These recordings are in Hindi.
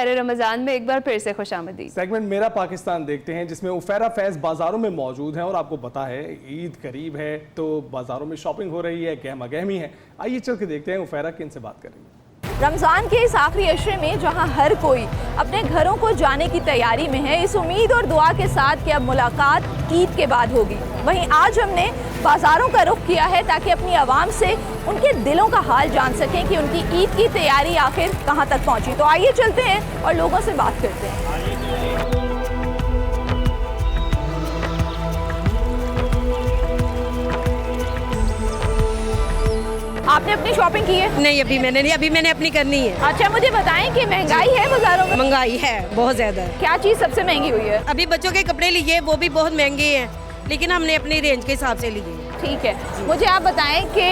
शहर रमजान में एक बार फिर से खुशामदीद। सेगमेंट मेरा पाकिस्तान देखते हैं जिसमें उफेरा फैज बाजारों में मौजूद हैं और आपको पता है ईद करीब है तो बाजारों में शॉपिंग हो रही है, गहमा गहमी है। आइए चल के देखते हैं उफेरा किन से बात करेंगे। रमज़ान के इस आखिरी अशरे में जहां हर कोई अपने घरों को जाने की तैयारी में है, इस उम्मीद और दुआ के साथ कि अब मुलाकात ईद के बाद होगी, वहीं आज हमने बाज़ारों का रुख किया है ताकि अपनी आवाम से उनके दिलों का हाल जान सकें कि उनकी ईद की तैयारी आखिर कहां तक पहुंची। तो आइए चलते हैं और लोगों से बात करते हैं। आपने अपनी शॉपिंग की है? नहीं, अभी मैंने नहीं, अभी मैंने अपनी करनी है। अच्छा, मुझे बताएं कि महंगाई है बाजारों में? महंगाई है, बहुत ज्यादा। क्या चीज़ सबसे महंगी हुई है? अभी बच्चों के कपड़े लिए, वो भी बहुत महंगे हैं, लेकिन हमने अपनी रेंज के हिसाब से लिए। ठीक है, मुझे आप बताएं कि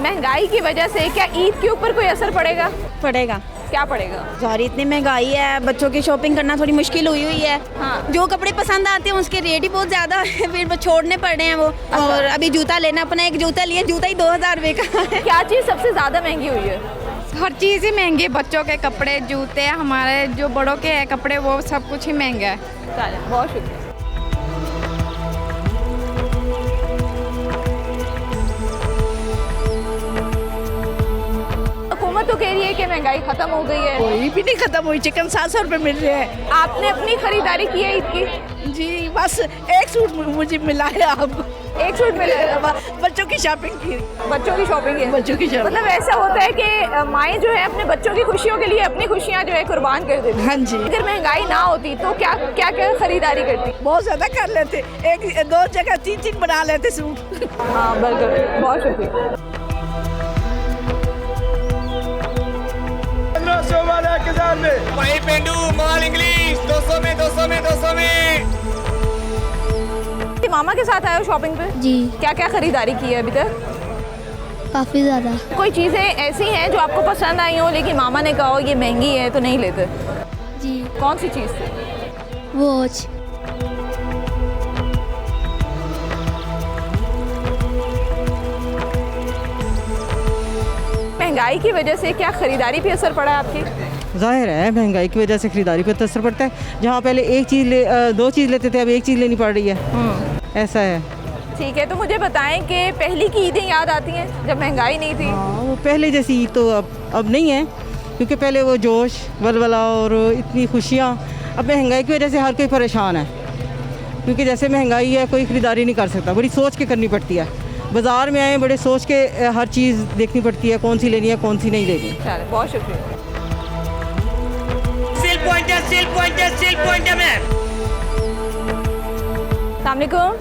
महंगाई की वजह से क्या ईद के ऊपर कोई असर पड़ेगा? पड़ेगा। क्या पड़ेगा? सॉरी, इतनी महंगाई है, बच्चों की शॉपिंग करना थोड़ी मुश्किल हुई है। हाँ। जो कपड़े पसंद आते हैं उसके रेट ही बहुत ज़्यादा है, फिर वो छोड़ने पड़ रहे हैं वो। और अभी जूता लेना, अपना एक जूता लिए, जूता ही 2000 रुपये का है। क्या चीज़ सबसे ज़्यादा महंगी हुई है? हर चीज़ ही महंगी, बच्चों के कपड़े, जूते, हमारे जो बड़ों के हैं कपड़े, वो सब कुछ ही महंगा है। चलिए, बहुत शुक्रिया। हुकूमत तो कह रही है कि महंगाई खत्म हो गई है। कोई भी नहीं खत्म हुई, चिकन 700 रुपये मिल रहे हैं। आपने अपनी खरीदारी की है ईद की? जी, बस एक सूट मुझे मिला है। अब एक सूट मिला है? बच्चों की शॉपिंग की। बच्चों की शॉपिंग है? बच्चों की शॉपिंग। मतलब ऐसा होता है कि माएँ जो है अपने बच्चों की खुशियों के लिए अपनी खुशियाँ जो है कुर्बान कर देती। हाँ जी। अगर महंगाई ना होती तो क्या क्या क्या खरीदारी करती? बहुत ज़्यादा कर लेते, एक दो जगह तीन बना लेते सूट। हाँ बिल्कुल, बहुत शुक्रिया। वही पेंडू माल इंग्लिश 200 में 200 में 200 में। मामा के साथ आए हो शॉपिंग पे? जी। क्या क्या खरीदारी की है अभी तक? काफ़ी ज़्यादा। कोई चीज़ें ऐसी हैं जो आपको पसंद आई हो लेकिन मामा ने कहा हो ये महंगी है तो नहीं लेते? जी। कौन सी चीज़ थी? वॉच। महंगाई की वजह से क्या खरीदारी पे असर पड़ा है आपकी? जाहिर है महंगाई की वजह से खरीदारी पे तो असर पड़ता है। जहाँ पहले एक चीज़ दो चीज़ लेते थे, अब एक चीज़ लेनी पड़ रही है। ऐसा है। ठीक है, तो मुझे बताएं कि पहली की ईदें याद आती हैं जब महंगाई नहीं थी? हाँ, वो पहले जैसी ईद तो अब नहीं है, क्योंकि पहले वो जोश वलवला और इतनी खुशियाँ। अब महंगाई की वजह से हर कोई परेशान है, क्योंकि जैसे महंगाई है कोई ख़रीदारी नहीं कर सकता, बड़ी सोच के करनी पड़ती है। बाज़ार में आए बड़े सोच के हर चीज़ देखनी पड़ती है, कौन सी लेनी है कौन सी नहीं लेनी। चलो, बहुत शुक्रिया। सील पॉइंट में।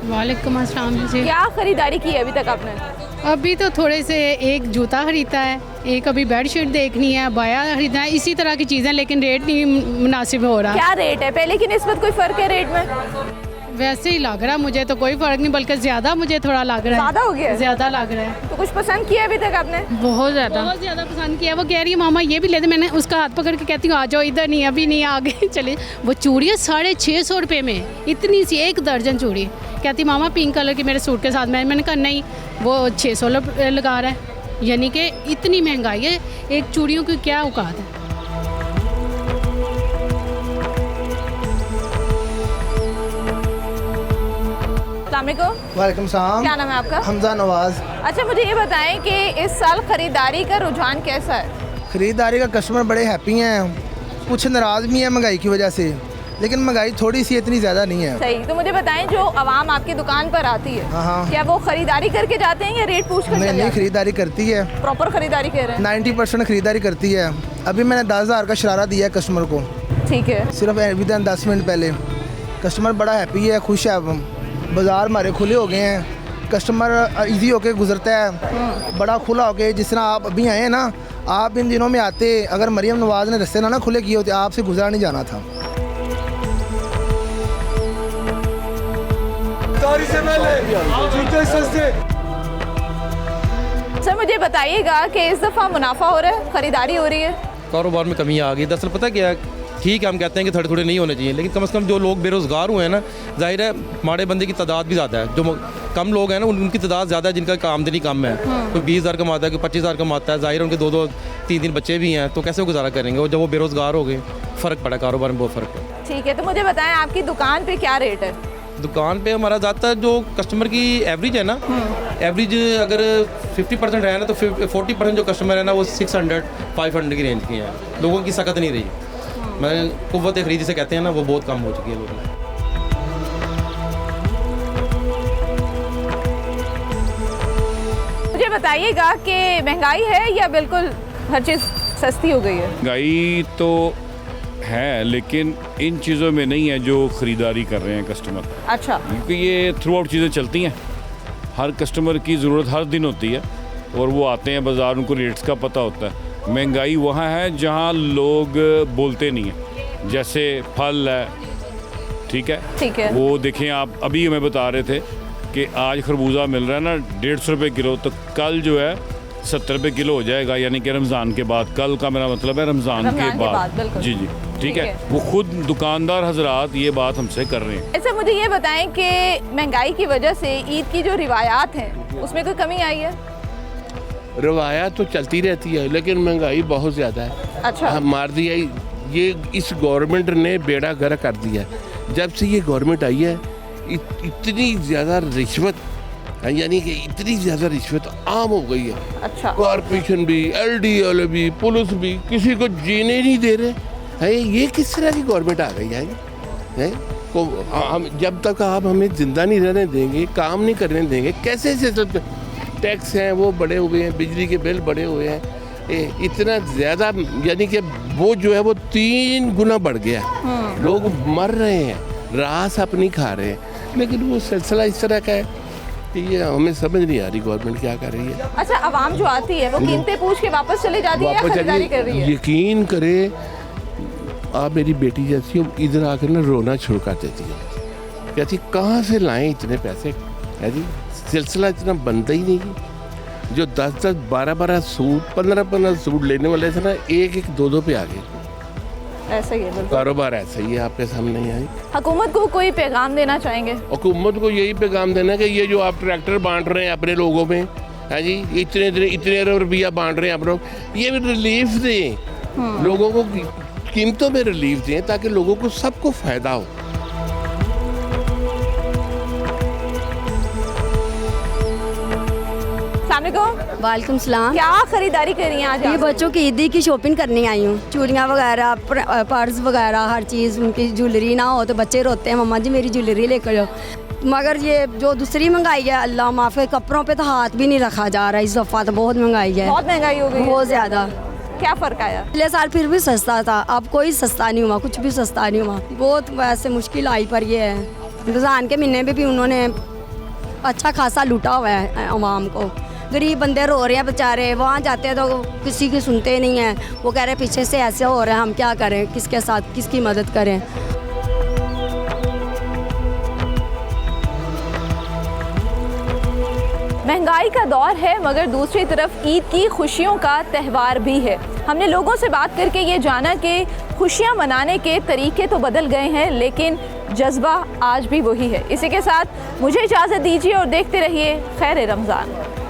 वालेकुम अस्सलाम जी। क्या खरीदारी की है अभी तक आपने? अभी तो थोड़े से एक जूता खरीदा है, एक अभी बेडशीट देखनी है, बाया खरीदना है, इसी तरह की चीज़ें, लेकिन रेट नहीं मुनासिब हो रहा। क्या रेट है? पहले की निस्बत कोई फ़र्क है रेट में? वैसे ही लग रहा है मुझे, तो कोई फ़र्क नहीं, बल्कि ज़्यादा मुझे थोड़ा लग रहा है। ज़्यादा हो गया? ज़्यादा लग रहा है। तो कुछ पसंद किया अभी तक आपने? बहुत ज़्यादा पसंद किया। वो कह रही है मामा ये भी ले दे, मैंने उसका हाथ पकड़ के कहती हूँ आ जाओ, इधर नहीं, अभी नहीं, आगे चले। वो चूड़ियाँ 650 रुपये में, इतनी सी 1 दर्जन चूड़ी। कहती मामा पिंक कलर की मेरे सूट के साथ। मैंने कहा नहीं, वो 600 लगा रहा है। यानी कि इतनी महंगाई है, एक चूड़ियों की क्या औकात है। वालेकुम सलाम। क्या नाम है आपका? हमजा नवाज। अच्छा, मुझे ये बताएं कि इस साल खरीदारी का रुझान कैसा है? खरीदारी का कस्टमर बड़े हैप्पी हैं, कुछ नाराज़ भी हैं महंगाई की वजह से, लेकिन महंगाई थोड़ी सी इतनी ज़्यादा नहीं है। सही। तो मुझे बताएं जो आवाम आपकी दुकान पर आती है, हाँ। क्या वो खरीदारी करके जाते हैं या रेट पूछ कर? नहीं, खरीदारी करती है, प्रॉपर खरीदारी कर रहे हैं। 90% खरीदारी करती है। अभी मैंने 10,000 का शरारा दिया है कस्टमर को। ठीक है। सिर्फ विदिन 10 मिनट पहले। कस्टमर बड़ा हैप्पी है, खुश है। बाज़ार हमारे खुले हो गए हैं, कस्टमर इजी होके गुजरता है, बड़ा खुला होके। जिस तरह आप अभी आए हैं ना, आप इन दिनों में आते, अगर मरियम नवाज़ ने रास्ते ना खुले किए होते, आपसे गुजरा नहीं जाना था। सर मुझे बताइएगा कि इस दफ़ा मुनाफा हो रहा है, खरीदारी हो रही है? कारोबार में कमी आ गई। दरअसल पता क्या है, ठीक है हम कहते हैं कि थोड़े थोड़े नहीं होने चाहिए, लेकिन कम से कम जो लोग बेरोज़गार हुए हैं ना, जाहिर है माड़े बंदे की तादाद भी ज़्यादा है, जो कम लोग हैं ना, उनकी तादाद ज़्यादा है जिनका आमदनी कम है। कोई 20,000 कमाता है, कोई 25,000 कमाता है, ज़ाहिर है उनके 2-2 3-3 बच्चे भी हैं, तो कैसे वो गुजारा करेंगे। और जब वो बेरोज़गार हो गए, फ़र्क पड़ा, कारोबार में बहुत फ़र्क पड़ा। ठीक है, तो मुझे बताएं आपकी दुकान पे क्या रेट है? दुकान पे हमारा ज़्यादातर जो कस्टमर की एवरेज है ना, एवरेज अगर 50% है ना, तो 40% जो कस्टमर है ना वो 600-500 की रेंज की हैं। लोगों की सकत नहीं रही, मैं कुव्वत खरीद जिसे कहते हैं ना, वो बहुत कम हो चुकी है लोगों में। मुझे बताइएगा कि महंगाई है या बिल्कुल हर चीज़ सस्ती हो गई है? महंगाई तो है, लेकिन इन चीज़ों में नहीं है जो ख़रीदारी कर रहे हैं कस्टमर। अच्छा। क्योंकि ये थ्रू आउट चीज़ें चलती हैं, हर कस्टमर की ज़रूरत हर दिन होती है और वो आते हैं बाज़ार, उनको रेट्स का पता होता है। महंगाई वहाँ है जहाँ लोग बोलते नहीं हैं, जैसे फल है, ठीक है, वो देखें आप, अभी हमें बता रहे थे कि आज खरबूजा मिल रहा है ना 150 रुपये किलो, तो कल जो है 70 रुपये किलो हो जाएगा, यानी कि रमज़ान के बाद। कल का मेरा मतलब है रमज़ान के बाद। जी जी, ठीक है। वो खुद दुकानदार हजरात ये बात हमसे कर रहे हैं। ऐसे मुझे ये बताएं कि महंगाई की वजह से ईद की जो रिवायात हैं उसमें कोई कमी आई है? रिवायात तो चलती रहती है, लेकिन महंगाई बहुत ज़्यादा है। अच्छा। मार दिया ये, इस गवर्नमेंट ने बेड़ा गर्क कर दिया। जब से ये गवर्नमेंट आई है, इतनी ज़्यादा रिश्वत, यानी कि इतनी ज़्यादा रिश्वत आम हो गई है। अच्छा। कॉरपोरेशन भी, LDL भी, पुलिस भी, किसी को जीने नहीं दे रहे हैं। ये किस तरह की गवर्नमेंट आ गई है? को हम जब तक आप हमें ज़िंदा नहीं रहने देंगे, काम नहीं करने देंगे, कैसे से सब टैक्स हैं वो बढ़े हुए हैं, बिजली के बिल बढ़े हुए हैं, इतना ज़्यादा, यानी कि वो जो है वो 3 गुना बढ़ गया। लोग मर रहे हैं, रास अपनी खा रहे हैं, लेकिन वो सिलसिला इस तरह का है कि ये हमें समझ नहीं आ रही गवर्नमेंट क्या कर रही है। अच्छा, आवाम जो आती है वो कीमतें पूछ के वापस चली जाती है या खरीदारी कर रही है? यकीन करे, आप मेरी बेटी जैसी हो, इधर आकर ना रोना शुरू कर देती है, कहती कहाँ से लाएं इतने पैसे, है जी। सिलसिला इतना बनता ही नहीं है। जो 10-10, 12-12 सूट, 15-15 सूट लेने वाले थे ना, 1-1, 2-2 पे आ गए। ऐसा ही है, कारोबार ऐसा ही है, आपके सामने ही आई। हुकूमत को कोई पैगाम देना चाहेंगे? हुकूमत को यही पैगाम देना कि ये जो आप ट्रैक्टर बांट रहे हैं अपने लोगों में, है जी, इतने रुपया बांट रहे हैं आप लोग, ये भी रिलीफ दें लोगों को, कीमतों में रिलीफ दें ताकि लोगों को सबको फ़ायदा हो। वालेकुम सलाम। क्या खरीदारी कर रही हैं आज? ये बच्चों की ईदी की शॉपिंग करने आई हूँ। चूड़ियाँ वगैरह, पर्स वगैरह, हर चीज़। उनकी ज्वेलरी ना हो तो बच्चे रोते हैं, मम्मा जी मेरी ज्वेलरी लेकर जाओ। मगर ये जो दूसरी महंगाई है, अल्लाह माफ़ है, कपड़ों पे तो हाथ भी नहीं रखा जा रहा इस दफ़ा, तो बहुत महंगाई है। बहुत महंगाई हो गई, बहुत ज़्यादा। क्या फ़र्क आया? पिछले साल फिर भी सस्ता था, अब कोई सस्ता नहीं हुआ, कुछ भी सस्ता नहीं हुआ। बहुत वैसे मुश्किल आई पर ये है, रमज़ान के महीने में भी उन्होंने अच्छा खासा लूटा हुआ है आवाम को। गरीब बंदे रो रहे हैं बेचारे, वहाँ जाते हैं तो किसी की सुनते नहीं हैं। वो कह रहे हैं पीछे से ऐसे हो रहा है, हम क्या करें, किसके साथ किसकी मदद करें। महंगाई का दौर है, मगर दूसरी तरफ ईद की खुशियों का त्यौहार भी है। हमने लोगों से बात करके ये जाना कि खुशियाँ मनाने के तरीके तो बदल गए हैं, लेकिन जज्बा आज भी वही है। इसी के साथ मुझे इजाज़त दीजिए और देखते रहिए खैर रमज़ान।